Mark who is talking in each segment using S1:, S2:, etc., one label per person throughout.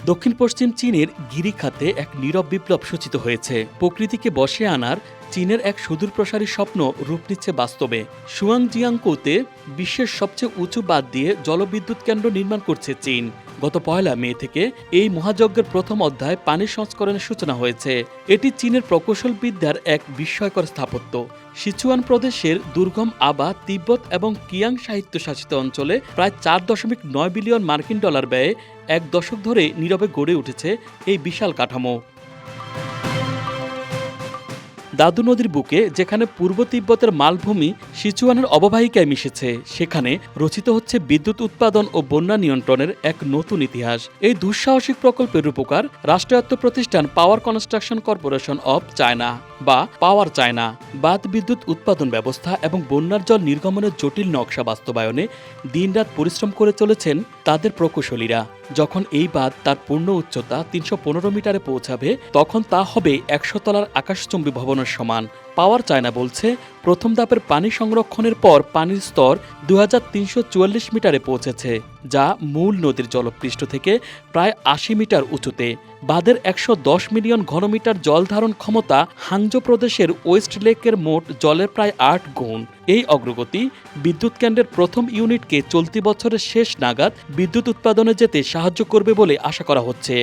S1: দক্ষিণ পশ্চিম চীনের গিরিখাতে এক নীরব বিপ্লব সূচিত হয়েছে। প্রকৃতিকে বশে আনার চীনের এক সুদূরপ্রসারী স্বপ্ন রূপ নিচ্ছে বাস্তবে। সুয়াংজিয়াংকোতে বিশ্বের সবচেয়ে উঁচু বাঁধ দিয়ে জলবিদ্যুৎ কেন্দ্র নির্মাণ করছে চীন। গত 1 মে থেকে এই মহাযজ্ঞের প্রথম অধ্যায় পানি সংস্করণের সূচনা হয়েছে। এটি চীনের প্রকৌশলবিদ্যার এক বিস্ময়কর স্থাপত্য। সিচুয়ান প্রদেশের দুর্গম আবা, তিব্বত এবং কিয়াং সাহিত্যশাসিত অঞ্চলে প্রায় 4.9 বিলিয়ন মার্কিন ডলার ব্যয়ে 1 দশক ধরে নীরবে গড়ে উঠেছে এই বিশাল কাঠামো। দাদু নদীর বুকে, যেখানে পূর্ব তিব্বতের মালভূমি সিচুয়ানের অববাহিকায় মিশেছে, সেখানে রচিত হচ্ছে বিদ্যুৎ উৎপাদন ও বন্যা নিয়ন্ত্রণের এক নতুন ইতিহাস। এই দুঃসাহসিক প্রকল্পের রূপকার রাষ্ট্রায়ত্ত প্রতিষ্ঠান পাওয়ার কনস্ট্রাকশন কর্পোরেশন অব চায়না বা পাওয়ার চায়না। বাঁধ বিদ্যুৎ উৎপাদন ব্যবস্থা এবং বন্যার জল নির্গমনের জটিল নকশা বাস্তবায়নে দিনরাত পরিশ্রম করে চলেছেন তাদের প্রকৌশলীরা। যখন এই বাঁধ তার পূর্ণ উচ্চতা 315 মিটারে পৌঁছাবে, তখন তা হবে 100 তলার আকাশচুম্বী ভবনের সমান। পাওয়ার চায়না বলছে, প্রথম ধাপের পানি সংরক্ষণের পর পানির স্তর 2344 মিটারে পৌঁছেছে, যা মূল নদীর জলপৃষ্ঠ থেকে প্রায় 80 মিটার উঁচুতে। বাঁধের 110 মিলিয়ন ঘনমিটার জল ধারণ ক্ষমতা হাংজো প্রদেশের ওয়েস্ট লেকের মোট জলের প্রায় 8 গুণ। এই অগ্রগতি বিদ্যুৎ কেন্দ্রের প্রথম ইউনিটকে চলতি বছরের শেষ নাগাদ বিদ্যুৎ উৎপাদনে যেতে সাহায্য করবে বলে আশা করা হচ্ছে।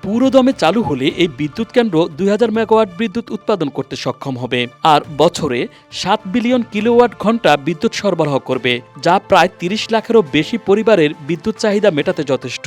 S1: পুরোদমে চালু হলে এই বিদ্যুৎ কেন্দ্র 2000 মেগাওয়াট বিদ্যুৎ উৎপাদন করতে সক্ষম হবে আর বছরে 7 বিলিয়ন কিলোওয়াট ঘন্টা বিদ্যুৎ সরবরাহ করবে, যা প্রায় 30 লাখেরও বেশি পরিবারের বিদ্যুৎ চাহিদা মেটাতে যথেষ্ট।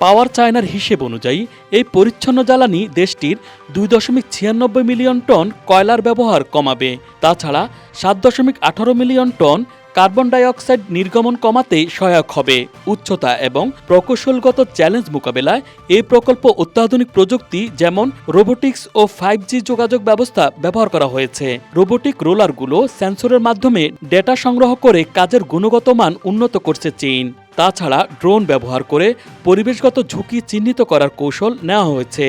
S1: পাওয়ার চায়নার হিসেব অনুযায়ী এই পরিচ্ছন্ন জ্বালানি দেশটির 2.96 মিলিয়ন টন কয়লার ব্যবহার কমাবে। তাছাড়া 7.18 মিলিয়ন টন কার্বন ডাইঅক্সাইড নির্গমন কমাতে সহায়ক হবে। উচ্চতা এবং প্রকৌশলগত চ্যালেঞ্জ মোকাবেলায় এই প্রকল্প অত্যাধুনিক প্রযুক্তি যেমন রোবোটিক্স ও 5G যোগাযোগ ব্যবস্থা ব্যবহার করা হয়েছে। রোবোটিক রোলারগুলো সেন্সরের মাধ্যমে ডেটা সংগ্রহ করে কাজের গুণগত মান উন্নত করছে চীন। তাছাড়া ড্রোন ব্যবহার করে পরিবেশগত ঝুঁকি চিহ্নিত করার কৌশল নেওয়া হয়েছে।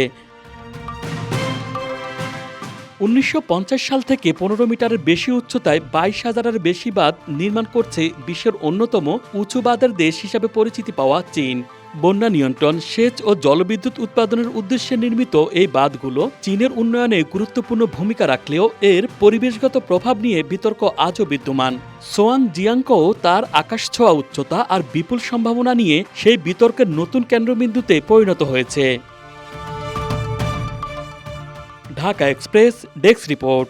S1: 1950 সাল থেকে 15 মিটারের বেশি উচ্চতায় 22,000-এর বেশি বাঁধ নির্মাণ করছে বিশ্বের অন্যতম উঁচু বাঁধের দেশ হিসাবে পরিচিতি পাওয়া চীন। বন্যা নিয়ন্ত্রণ, সেচ ও জলবিদ্যুৎ উৎপাদনের উদ্দেশ্যে নির্মিত এই বাঁধগুলো চীনের উন্নয়নে গুরুত্বপূর্ণ ভূমিকা রাখলেও এর পরিবেশগত প্রভাব নিয়ে বিতর্ক আজও বিদ্যমান। সোয়াংজিয়াংকো তার আকাশছোঁয়া উচ্চতা আর বিপুল সম্ভাবনা নিয়ে সেই বিতর্কের নতুন কেন্দ্রবিন্দুতে পরিণত হয়েছে। Dhaka express desk report.